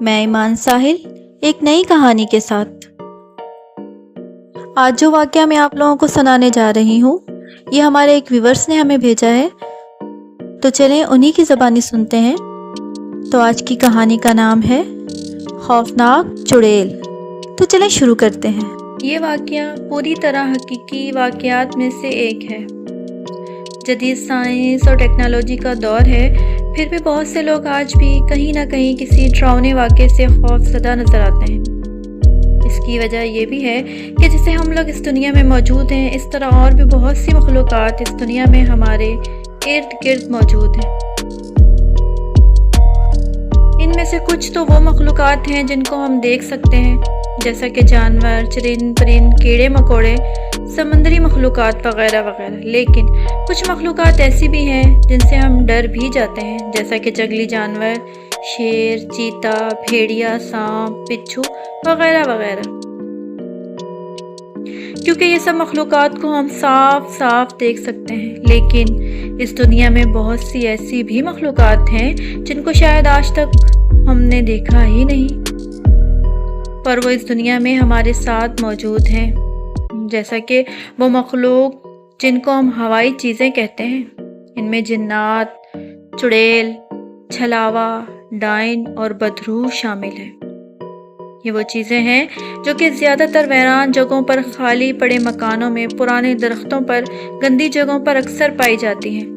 میں ایمان ساحل ایک نئی کہانی کے ساتھ آج جو واقعہ میں آپ لوگوں کو سنانے جا رہی ہوں یہ ہمارے ایک ویورس نے ہمیں بھیجا ہے، تو چلیں انہی کی زبانی سنتے ہیں۔ تو آج کی کہانی کا نام ہے خوفناک چڑیل۔ تو چلیں شروع کرتے ہیں۔ یہ واقعہ پوری طرح حقیقی واقعات میں سے ایک ہے۔ جدید سائنس اور ٹیکنالوجی کا دور ہے، پھر بھی بہت سے لوگ آج بھی کہیں نہ کہیں کسی ڈراؤنے واقعے سے خوف زدہ نظر آتے ہیں۔ اس کی وجہ یہ بھی ہے کہ جیسے ہم لوگ اس دنیا میں موجود ہیں، اس طرح اور بھی بہت سی مخلوقات اس دنیا میں ہمارے ارد گرد موجود ہیں۔ ان میں سے کچھ تو وہ مخلوقات ہیں جن کو ہم دیکھ سکتے ہیں، جیسا کہ جانور، چرند پرند، کیڑے مکوڑے، سمندری مخلوقات وغیرہ وغیرہ۔ لیکن کچھ مخلوقات ایسی بھی ہیں جن سے ہم ڈر بھی جاتے ہیں، جیسا کہ جنگلی جانور، شیر، چیتا، بھیڑیا، سانپ، بچھو وغیرہ وغیرہ۔ کیونکہ یہ سب مخلوقات کو ہم صاف صاف دیکھ سکتے ہیں، لیکن اس دنیا میں بہت سی ایسی بھی مخلوقات ہیں جن کو شاید آج تک ہم نے دیکھا ہی نہیں، پر وہ اس دنیا میں ہمارے ساتھ موجود ہیں، جیسا کہ وہ مخلوق جن کو ہم ہوائی چیزیں کہتے ہیں۔ ان میں جنات، چڑیل، چھلاوا، ڈائن اور بدروح شامل ہیں۔ یہ وہ چیزیں ہیں جو کہ زیادہ تر ویران جگہوں پر، خالی پڑے مکانوں میں، پرانے درختوں پر، گندی جگہوں پر اکثر پائی جاتی ہیں،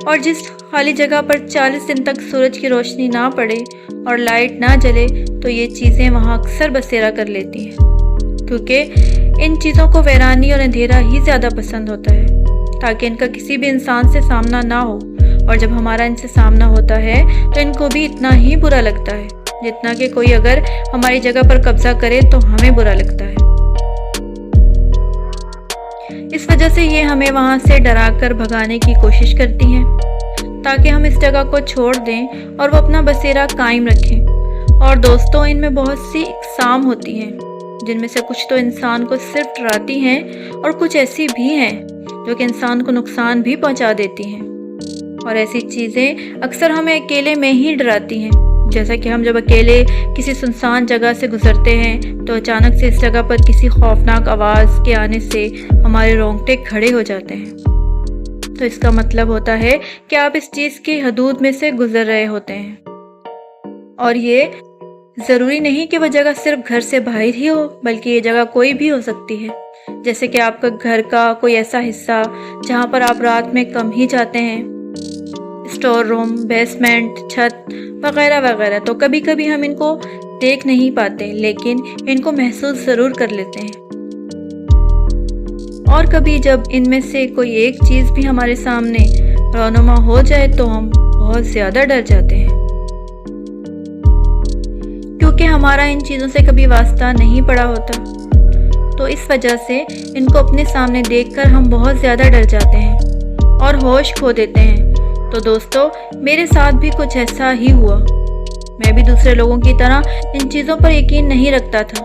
اور جس خالی جگہ پر 40 دن تک سورج کی روشنی نہ پڑے اور لائٹ نہ جلے تو یہ چیزیں وہاں اکثر بسیرا کر لیتی ہیں، کیونکہ ان چیزوں کو ویرانی اور اندھیرا ہی زیادہ پسند ہوتا ہے، تاکہ ان کا کسی بھی انسان سے سامنا نہ ہو، اور جب ہمارا ان سے سامنا ہوتا ہے تو ان کو بھی اتنا ہی برا لگتا ہے جتنا کہ کوئی اگر ہماری جگہ پر قبضہ کرے تو ہمیں برا لگتا ہے۔ اس وجہ سے یہ ہمیں وہاں سے ڈرا کر بھگانے کی کوشش کرتی ہیں، تاکہ ہم اس جگہ کو چھوڑ دیں اور وہ اپنا بسیرا قائم رکھیں۔ اور دوستوں، ان میں بہت سی اقسام ہوتی ہیں، جن میں سے کچھ تو انسان کو صرف ڈراتی ہیں، اور کچھ ایسی بھی ہیں جو کہ انسان کو نقصان بھی پہنچا دیتی ہیں۔ اور ایسی چیزیں اکثر ہمیں اکیلے میں ہی ڈراتی ہیں، جیسا کہ ہم جب اکیلے کسی سنسان جگہ سے گزرتے ہیں تو اچانک سے اس جگہ پر کسی خوفناک آواز کے آنے سے ہمارے رونگٹے کھڑے ہو جاتے ہیں، تو اس کا مطلب ہوتا ہے کہ آپ اس چیز کی حدود میں سے گزر رہے ہوتے ہیں۔ اور یہ ضروری نہیں کہ وہ جگہ صرف گھر سے باہر ہی ہو، بلکہ یہ جگہ کوئی بھی ہو سکتی ہے، جیسے کہ آپ کا گھر کا کوئی ایسا حصہ جہاں پر آپ رات میں کم ہی جاتے ہیں، اسٹور روم، بیسمنٹ، چھت وغیرہ وغیرہ۔ تو کبھی کبھی ہم ان کو دیکھ نہیں پاتے، لیکن ان کو محسوس ضرور کر لیتے ہیں، اور کبھی جب ان میں سے کوئی ایک چیز بھی ہمارے سامنے رونما ہو جائے تو ہم بہت زیادہ ڈر جاتے ہیں، کیونکہ ہمارا ان چیزوں سے کبھی واسطہ نہیں پڑا ہوتا۔ تو اس وجہ سے ان کو اپنے سامنے دیکھ کر ہم بہت زیادہ ڈر جاتے ہیں اور ہوش کھو دیتے ہیں۔ تو دوستو، میرے ساتھ بھی کچھ ایسا ہی ہوا۔ میں بھی دوسرے لوگوں کی طرح ان چیزوں پر یقین نہیں رکھتا تھا،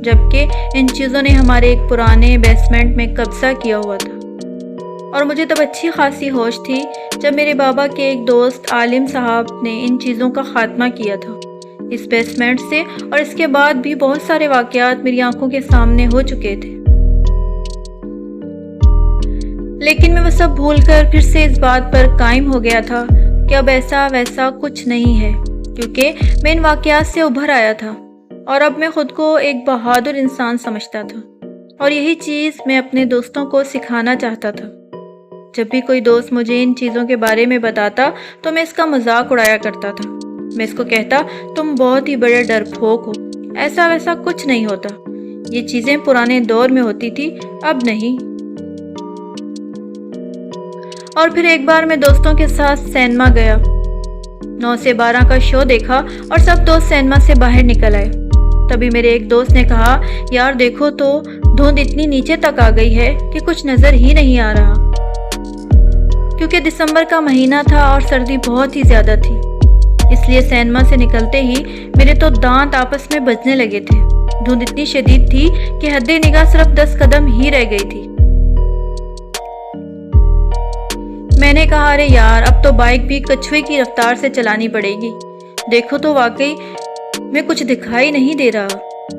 جبکہ ان چیزوں نے ہمارے ایک پرانے بیسمنٹ میں قبضہ کیا ہوا تھا، اور مجھے تب اچھی خاصی ہوش تھی جب میرے بابا کے ایک دوست عالم صاحب نے ان چیزوں کا خاتمہ کیا تھا اس بیسمنٹ سے، اور اس کے بعد بھی بہت سارے واقعات میری آنکھوں کے سامنے ہو چکے تھے، لیکن میں وہ سب بھول کر پھر سے اس بات پر قائم ہو گیا تھا کہ اب ایسا ویسا کچھ نہیں ہے، کیونکہ میں ان واقعات سے ابھر آیا تھا، اور اب میں خود کو ایک بہادر انسان سمجھتا تھا، اور یہی چیز میں اپنے دوستوں کو سکھانا چاہتا تھا۔ جب بھی کوئی دوست مجھے ان چیزوں کے بارے میں بتاتا تو میں اس کا مذاق اڑایا کرتا تھا۔ میں اس کو کہتا، تم بہت ہی بڑے ڈرپوک ہو، ایسا ویسا کچھ نہیں ہوتا، یہ چیزیں پرانے دور میں ہوتی تھی، اب نہیں۔ اور پھر ایک بار میں دوستوں کے ساتھ سینما گیا، 9 سے 12 کا شو دیکھا، اور سب دوست سینما سے باہر نکل آئے۔ تبھی میرے ایک دوست نے کہا، یار دیکھو تو دھند اتنی نیچے تک آ گئی ہے کہ کچھ نظر ہی نہیں آ رہا، کیونکہ دسمبر کا مہینہ تھا اور سردی بہت ہی زیادہ تھی، اس لیے سینما سے نکلتے ہی میرے تو دانت آپس میں بجنے لگے تھے۔ دھند اتنی شدید تھی کہ حد نگاہ صرف 10 قدم ہی رہ گئی تھی۔ میں نے کہا، ارے یار اب تو بائک بھی کچھوے کی رفتار سے چلانی پڑے گی، دیکھو تو واقعی میں کچھ دکھائی نہیں دے رہا،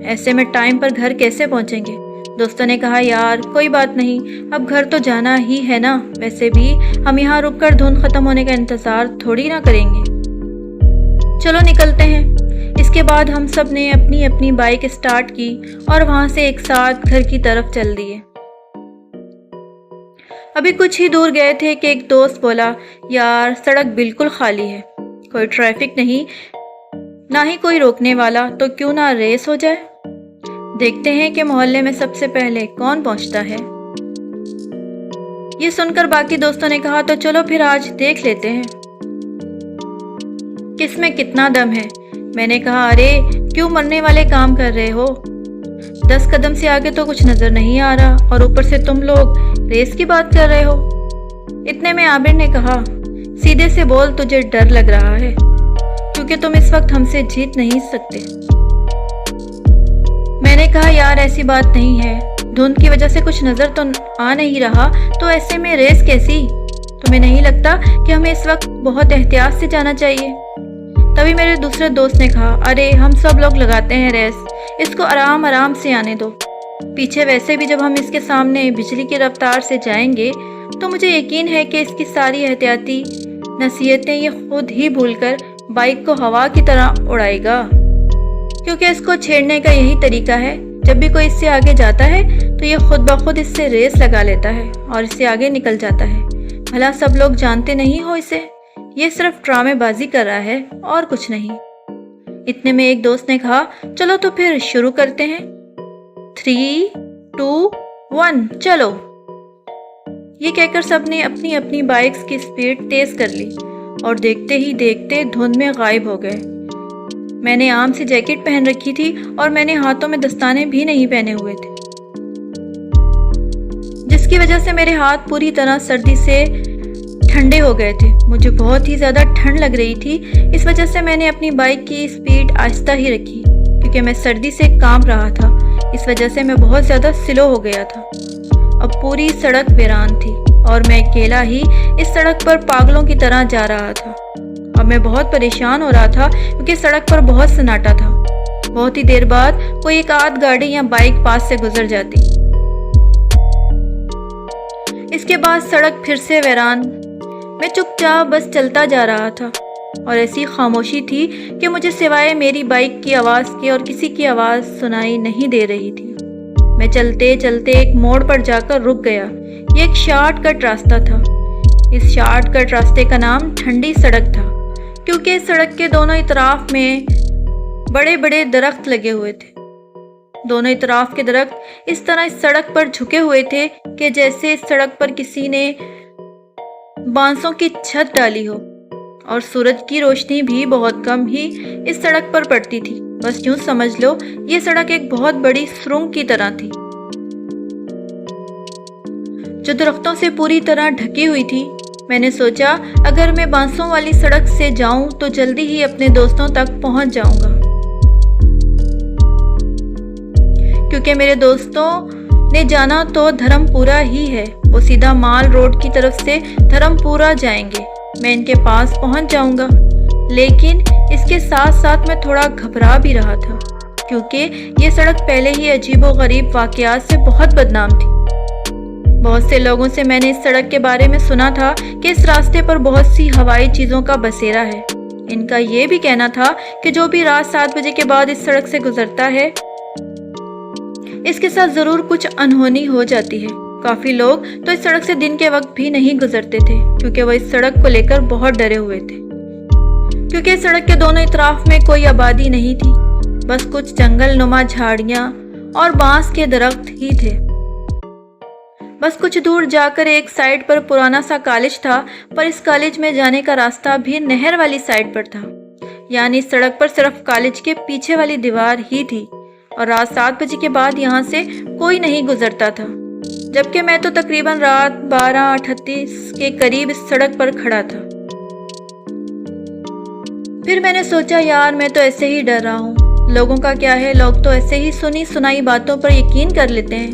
ایسے میں ٹائم پر گھر کیسے پہنچیں گے؟ دوستوں نے کہا یار کوئی بات نہیں، اب گھر تو جانا ہی ہے نا، ویسے بھی ہم یہاں رک کر دھند ختم ہونے کا انتظار تھوڑی نہ کریں گے، چلو نکلتے ہیں۔ اس کے بعد ہم سب نے اپنی اپنی بائک اسٹارٹ کی اور وہاں سے ایک ساتھ گھر کی طرف چل دیے۔ ابھی کچھ ہی دور گئے تھے کہ ایک دوست بولا یار سڑک بالکل خالی ہے، کوئی ٹریفک نہیں، نہ ہی کوئی روکنے والا، تو کیوں نہ ریس ہو جائے، دیکھتے ہیں کہ محلے میں سب سے پہلے کون پہنچتا ہے۔ یہ سن کر باقی دوستوں نے کہا تو چلو پھر آج دیکھ لیتے ہیں کس میں کتنا دم ہے۔ میں نے کہا ارے کیوں مرنے والے کام کر رہے ہو، 10 قدم سے آگے تو کچھ نظر نہیں آ رہا اور اوپر سے تم لوگ ریس کی بات کر رہے ہو۔ اتنے میں عابر نے کہا سیدھے سے بول، تجھے ڈر لگ رہا ہے کیونکہ تم اس وقت ہم سے جیت نہیں سکتے۔ میں نے کہا یار ایسی بات نہیں ہے، دھند کی وجہ سے کچھ نظر تو آ نہیں رہا، تو ایسے میں ریس کیسی؟ تمہیں نہیں لگتا کہ ہمیں اس وقت بہت احتیاط سے جانا چاہیے؟ تبھی میرے دوسرے دوست نے کہا ارے ہم سب لوگ لگاتے ہیں ریس، اس کو آرام آرام سے آنے دو، پیچھے ویسے بھی جب ہم اس کے سامنے بجلی کی رفتار سے جائیں گے تو مجھے یقین ہے کہ اس کی ساری احتیاطی نصیحتیں یہ خود ہی بھول کر بائک کو ہوا کی طرح اڑائے گا، کیونکہ اس کو چھیڑنے کا یہی طریقہ ہے، جب بھی کوئی اس سے آگے جاتا ہے تو یہ خود بخود اس سے ریس لگا لیتا ہے اور اس سے آگے نکل جاتا ہے۔ بھلا سب لوگ جانتے نہیں ہو اسے؟ یہ صرف ڈرامے بازی کر رہا ہے اور کچھ نہیں۔ اتنے میں ایک دوست نے کہا چلو تو پھر شروع کرتے ہیں، 3، 2، 1 چلو۔ یہ کہہ کر سب نے اپنی اپنی بائکس کی سپیڈ تیز کر لی اور دیکھتے ہی دیکھتے دھند میں غائب ہو گئے۔ میں نے عام سی جیکٹ پہن رکھی تھی اور میں نے ہاتھوں میں دستانے بھی نہیں پہنے ہوئے تھے، جس کی وجہ سے میرے ہاتھ پوری طرح سردی سے ٹھنڈے ہو گئے تھے۔ مجھے بہت ہی زیادہ ٹھنڈ لگ رہی تھی، اس وجہ سے میں نے اپنی بائک کی سپیڈ آہستہ ہی رکھی کیونکہ میں سردی سے کانپ رہا تھا، اس وجہ سے میں بہت زیادہ سلو ہو گیا تھا۔ اب پوری سڑک ویران تھی اور میں اکیلا ہی اس سڑک پر پاگلوں کی طرح جا رہا تھا۔ اب میں بہت پریشان ہو رہا تھا کیونکہ سڑک پر بہت سناٹا تھا، بہت ہی دیر بعد کوئی ایک آدھ گاڑی یا بائک پاس سے گزر جاتی، اس کے بعد سڑک پھر سے ویران۔ میں چپ چاپ بس چلتا جا رہا تھا اور ایسی خاموشی تھی کہ مجھے سوائے میری بائک کی آواز کے اور کسی کی آواز سنائی نہیں دے رہی تھی۔ میں چلتے چلتے ایک موڑ پر جا کر رک گیا۔ یہ ایک شارٹ کٹ راستہ تھا، اس شارٹ کٹ راستے کا نام ٹھنڈی سڑک تھا کیونکہ سڑک کے دونوں اطراف میں بڑے بڑے درخت لگے ہوئے تھے۔ دونوں اطراف کے درخت اس طرح اس سڑک پر جھکے ہوئے تھے کہ جیسے اس سڑک پر کسی نے بانسوں کی چھت ڈالی ہو، اور سورج کی روشنی بھی بہت کم ہی اس سڑک پر پڑتی تھی۔ بس یوں سمجھ لو یہ سڑک ایک بہت بڑی سرنگ کی طرح تھی جو درختوں سے پوری طرح ڈھکی ہوئی تھی۔ میں نے سوچا اگر میں بانسوں والی سڑک سے جاؤں تو جلدی ہی اپنے دوستوں تک پہنچ جاؤں گا، کیونکہ میرے دوستوں نے جانا تو دھرم پورہ ہی ہے، وہ سیدھا مال روڈ کی طرف سے دھرم پورہ جائیں گے، میں ان کے پاس پہنچ جاؤں گا۔ لیکن اس کے ساتھ ساتھ میں تھوڑا گھبرا بھی رہا تھا کیونکہ یہ سڑک پہلے ہی عجیب و غریب واقعات سے بہت بدنام تھی۔ بہت سے لوگوں سے میں نے اس سڑک کے بارے میں سنا تھا کہ اس راستے پر بہت سی ہوائی چیزوں کا بسیرا ہے۔ ان کا یہ بھی کہنا تھا کہ جو بھی رات 7 بجے کے بعد اس سڑک سے گزرتا ہے اس کے ساتھ ضرور کچھ انہونی ہو جاتی ہے۔ کافی لوگ تو اس سڑک سے دن کے وقت بھی نہیں گزرتے تھے کیونکہ وہ اس سڑک کو لے کر بہت ڈرے ہوئے تھے، کیونکہ اس سڑک کے دونوں اطراف میں کوئی آبادی نہیں تھی، بس کچھ جنگل نما جھاڑیاں اور بانس کے درخت ہی تھے۔ بس کچھ دور جا کر ایک سائیڈ پر پرانا سا کالج تھا، پر اس کالج میں جانے کا راستہ بھی نہر والی سائیڈ پر تھا، یعنی سڑک پر صرف کالج کے پیچھے والی دیوار ہی تھی، اور رات 7 بجے کے بعد یہاں سے کوئی نہیں گزرتا تھا، جبکہ میں تو تقریباً رات 12:38 کے قریب اس سڑک پر کھڑا تھا۔ پھر میں نے سوچا یار میں تو ایسے ہی ڈر رہا ہوں، لوگوں کا کیا ہے، لوگ تو ایسے ہی سنی سنائی باتوں پر یقین کر لیتے ہیں،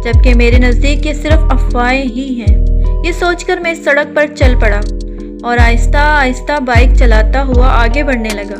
جبکہ میرے نزدیک یہ صرف افواہیں ہی ہیں۔ یہ سوچ کر میں اس سڑک پر چل پڑا اور آہستہ آہستہ بائک چلاتا ہوا آگے بڑھنے لگا۔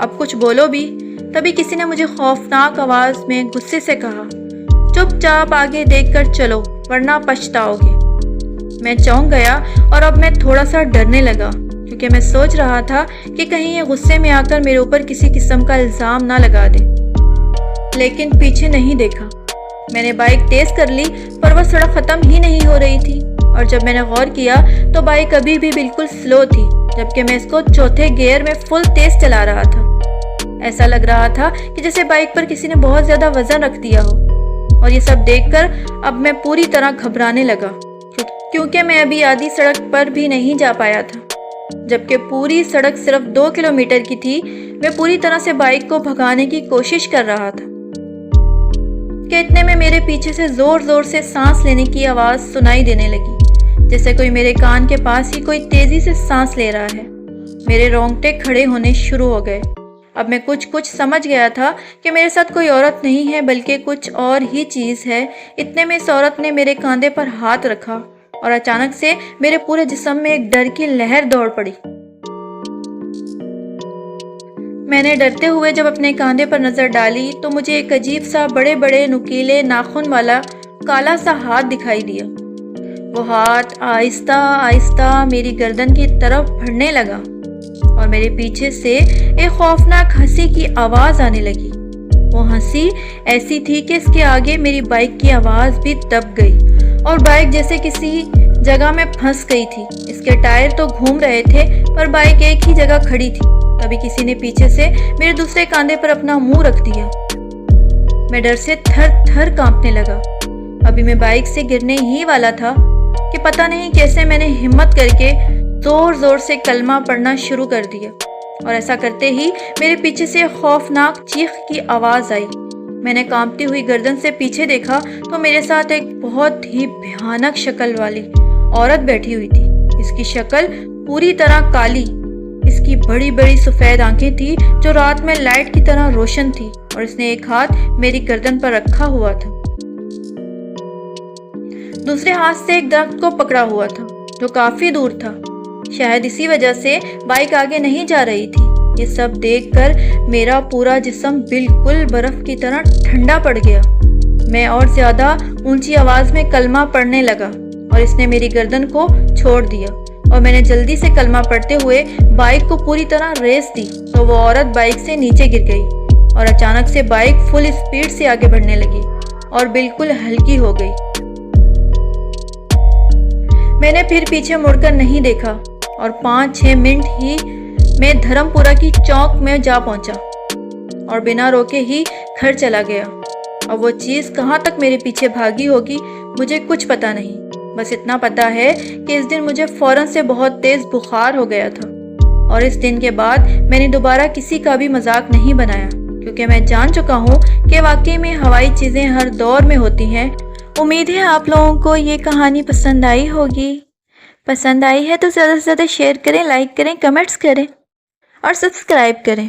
اب کچھ بولو بھی۔ تبھی کسی نے مجھے خوفناک آواز میں غصے سے کہا، چپ چاپ آگے دیکھ کر چلو ورنہ پچھتاؤ گے۔ میں چونک گیا اور اب میں تھوڑا سا ڈرنے لگا، کیونکہ میں سوچ رہا تھا کہ کہیں یہ غصے میں آ کر میرے اوپر کسی قسم کا الزام نہ لگا دے۔ لیکن پیچھے نہیں دیکھا۔ میں نے بائک تیز کر لی پر وہ سڑک ختم ہی نہیں ہو رہی تھی، اور جب میں نے غور کیا تو بائک ابھی بھی بالکل سلو تھی، جبکہ میں اس کو چوتھے گیئر میں فل تیز چلا رہا تھا۔ ایسا لگ رہا تھا کہ جیسے بائک پر کسی نے بہت زیادہ وزن رکھ دیا ہو۔ اور یہ سب دیکھ کر اب میں پوری طرح گھبرانے لگا، کیونکہ میں ابھی آدھی سڑک پر بھی نہیں جا پایا تھا، جبکہ پوری سڑک صرف 2 کلومیٹر کی تھی۔ میں پوری طرح سے بائک کو بھگانے کی کوشش کر رہا تھا کہ اتنے میں میرے پیچھے سے زور زور سے سانس لینے کی آواز سنائی دینے لگی، جیسے کوئی میرے کان کے پاس ہی کوئی تیزی سے سانس لے رہا ہے۔ میرے رونگٹے کھڑے ہونے شروع ہو گئے۔ اب میں کچھ سمجھ گیا تھا کہ میرے ساتھ کوئی عورت نہیں ہے بلکہ کچھ اور ہی چیز ہے۔ اتنے میں اس عورت نے میرے کاندھے پر ہاتھ رکھا اور اچانک سے میرے پورے جسم میں ایک ڈر کی لہر دوڑ پڑی۔ میں نے ڈرتے ہوئے جب اپنے کاندھے پر نظر ڈالی تو مجھے ایک عجیب سا بڑے بڑے نوکیلے ناخن والا کالا سا ہاتھ دکھائی دیا۔ وہ ہاتھ آہستہ آہستہ میری گردن کی طرف بڑھنے لگا اور میرے پیچھے سے ایک خوفناک ہنسی کی آواز آنے لگی۔ وہ ہنسی ایسی تھی کہ اس کے آگے میری بائک کی آواز بھی دب گئی اور بائک جیسے کسی جگہ میں پھنس گئی تھی۔ اس کے ٹائر تو گھوم رہے تھے پر بائک ایک ہی جگہ کھڑی تھی۔ تبھی کسی نے پیچھے سے میرے دوسرے کاندھے پر اپنا منہ رکھ دیا۔ میں ڈر سے تھر تھر کانپنے لگا۔ ابھی میں بائک سے گرنے ہی والا تھا کہ پتہ نہیں کیسے میں نے ہمت کر کے زور زور سے کلمہ پڑھنا شروع کر دیا، اور ایسا کرتے ہی میرے پیچھے سے خوفناک چیخ کی آواز آئی۔ میں نے کانپتی ہوئی گردن سے پیچھے دیکھا تو میرے ساتھ ایک بہت ہی بھیانک شکل والی عورت بیٹھی ہوئی تھی۔ اس کی شکل پوری طرح کالی، اس کی بڑی بڑی سفید آنکھیں تھی جو رات میں لائٹ کی طرح روشن تھی، اور اس نے ایک ہاتھ میری گردن پر رکھا ہوا تھا، دوسرے ہاتھ سے ایک درخت کو پکڑا ہوا تھا جو کافی دور تھا۔ شاید اسی وجہ سے بائک آگے نہیں جا رہی تھی۔ یہ سب دیکھ کر میرا پورا جسم بالکل برف کی طرح ٹھنڈا پڑ گیا۔ میں اور زیادہ اونچی آواز میں کلمہ پڑھنے لگا اور اس نے میری گردن کو چھوڑ دیا، اور میں نے جلدی سے کلمہ پڑھتے ہوئے بائک کو پوری طرح ریس دی تو وہ عورت بائک سے نیچے گر گئی، اور اچانک سے بائک فل اسپیڈ سے آگے بڑھنے لگی اور بالکل ہلکی ہو گئی۔ میں نے پھر پیچھے مڑ کر نہیں دیکھا اور 5-6 منٹ ہی میں دھرم پورہ کی چوک میں جا پہنچا اور بنا روکے ہی گھر چلا گیا۔ اب وہ چیز کہاں تک میرے پیچھے بھاگی ہوگی مجھے کچھ پتا نہیں، بس اتنا پتا ہے کہ اس دن مجھے فوراً سے بہت تیز بخار ہو گیا تھا، اور اس دن کے بعد میں نے دوبارہ کسی کا بھی مذاق نہیں بنایا، کیونکہ میں جان چکا ہوں کہ واقعی میں ہوائی چیزیں ہر دور میں ہوتی ہیں۔ امید ہے آپ لوگوں کو یہ کہانی پسند آئی ہوگی۔ پسند آئی ہے تو زیادہ سے زیادہ شیئر کریں، لائک کریں، کمنٹس کریں اور سبسکرائب کریں۔